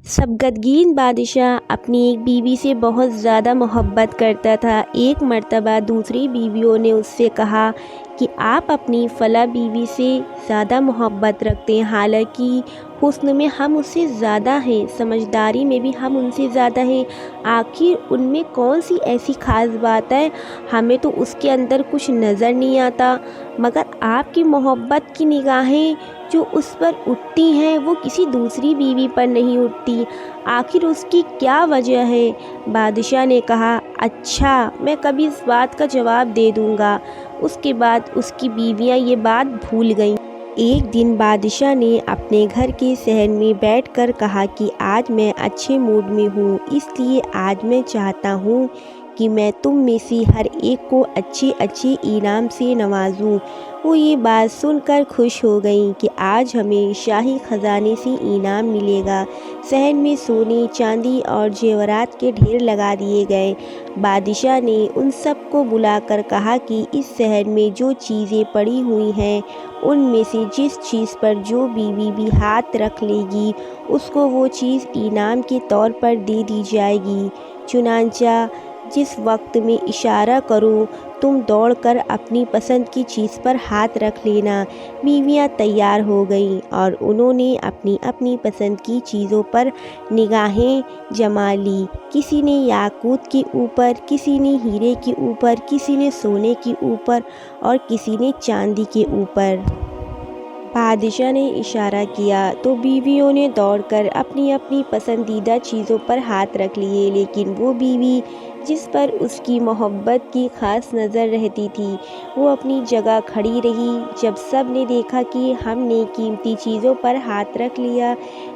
سبکتگین بادشاہ اپنی ایک بیوی سے بہت زیادہ محبت کرتا تھا۔ ایک مرتبہ دوسری بیویوں نے اس سے کہا کہ آپ اپنی فلاں بیوی سے زیادہ محبت رکھتے ہیں، حالانکہ حسن میں ہم اس سے زیادہ ہیں، سمجھداری میں بھی ہم ان سے زیادہ ہیں، آخر ان میں کون سی ایسی خاص بات ہے؟ ہمیں تو اس کے اندر کچھ نظر نہیں آتا، مگر آپ کی محبت کی نگاہیں جو اس پر اٹھتی ہیں وہ کسی دوسری بیوی پر نہیں اٹھتی، آخر اس کی کیا وجہ ہے؟ بادشاہ نے کہا، اچھا میں کبھی اس بات کا جواب دے دوں گا۔ اس کے بعد اس کی بیویاں یہ بات بھول گئیں۔ ایک دن بادشاہ نے اپنے گھر کے صحن میں بیٹھ کر کہا کہ آج میں اچھے موڈ میں ہوں، اس لیے آج میں چاہتا ہوں کہ میں تم میں سے ہر ایک کو اچھے اچھے انعام سے نوازوں۔ وہ یہ بات سن کر خوش ہو گئیں کہ آج ہمیں شاہی خزانے سے انعام ملے گا۔ صحن میں سونے، چاندی اور زیورات کے ڈھیر لگا دیے گئے۔ بادشاہ نے ان سب کو بلا کر کہا کہ اس صحن میں جو چیزیں پڑی ہوئی ہیں ان میں سے جس چیز پر جو بیوی بھی ہاتھ رکھ لے گی اس کو وہ چیز انعام کے طور پر دے دی جائے گی۔ چنانچہ جس وقت میں اشارہ کروں تم دوڑ کر اپنی پسند کی چیز پر ہاتھ رکھ لینا۔ بیویاں تیار ہو گئیں اور انہوں نے اپنی اپنی پسند کی چیزوں پر نگاہیں جما لیں۔ کسی نے یاقوت کے اوپر، کسی نے ہیرے کے اوپر، کسی نے سونے کے اوپر اور کسی نے چاندی کے اوپر۔ بادشاہ نے اشارہ کیا تو بیویوں نے دوڑ کر اپنی اپنی پسندیدہ چیزوں پر ہاتھ رکھ لیے، لیکن وہ بیوی جس پر اس کی محبت کی خاص نظر رہتی تھی وہ اپنی جگہ کھڑی رہی۔ جب سب نے دیکھا کہ ہم نے قیمتی چیزوں پر ہاتھ رکھ لیا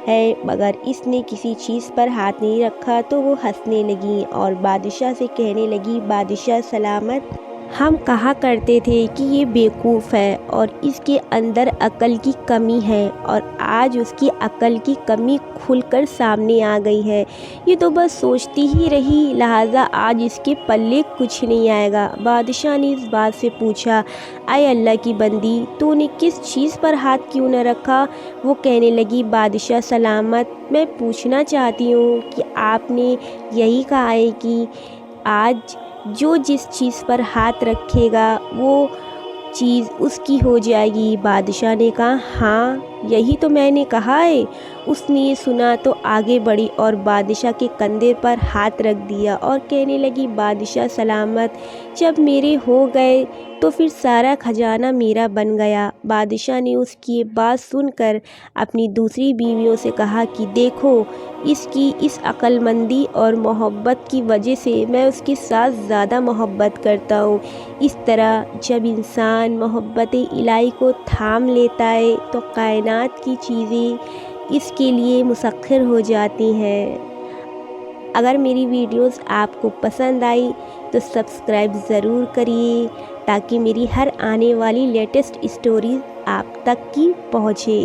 ہے مگر اس نے کسی چیز پر ہاتھ نہیں رکھا تو وہ ہنسنے لگیں اور بادشاہ سے کہنے لگیں، بادشاہ سلامت! ہم کہا کرتے تھے کہ یہ بیوقوف ہے اور اس کے اندر عقل کی کمی ہے، اور آج اس کی عقل کی کمی کھل کر سامنے آ گئی ہے۔ یہ تو بس سوچتی ہی رہی، لہٰذا آج اس کے پلے کچھ نہیں آئے گا۔ بادشاہ نے اس بات سے پوچھا، اے اللہ کی بندی، تو نے کس چیز پر ہاتھ کیوں نہ رکھا؟ وہ کہنے لگی، بادشاہ سلامت! میں پوچھنا چاہتی ہوں کہ آپ نے یہی کہا ہے کہ آج جو جس چیز پر ہاتھ رکھے گا وہ چیز اس کی ہو جائے گی۔ بادشاہ نے کہا، ہاں یہی تو میں نے کہا ہے۔ اس نے یہ سنا تو آگے بڑھی اور بادشاہ کے کندھے پر ہاتھ رکھ دیا اور کہنے لگی، بادشاہ سلامت! جب میرے ہو گئے تو پھر سارا خزانہ میرا بن گیا۔ بادشاہ نے اس کی یہ بات سن کر اپنی دوسری بیویوں سے کہا کہ دیکھو، اس کی اس عقل مندی اور محبت کی وجہ سے میں اس کے ساتھ زیادہ محبت کرتا ہوں۔ اس طرح جب انسان محبت الہی کو تھام لیتا ہے تو کائنات کی چیزیں اس کے لیے مسخر ہو جاتی ہیں۔ اگر میری ویڈیوز آپ کو پسند آئی تو سبسکرائب ضرور کریے تاکہ میری ہر آنے والی لیٹسٹ اسٹوریز آپ تک کی پہنچے۔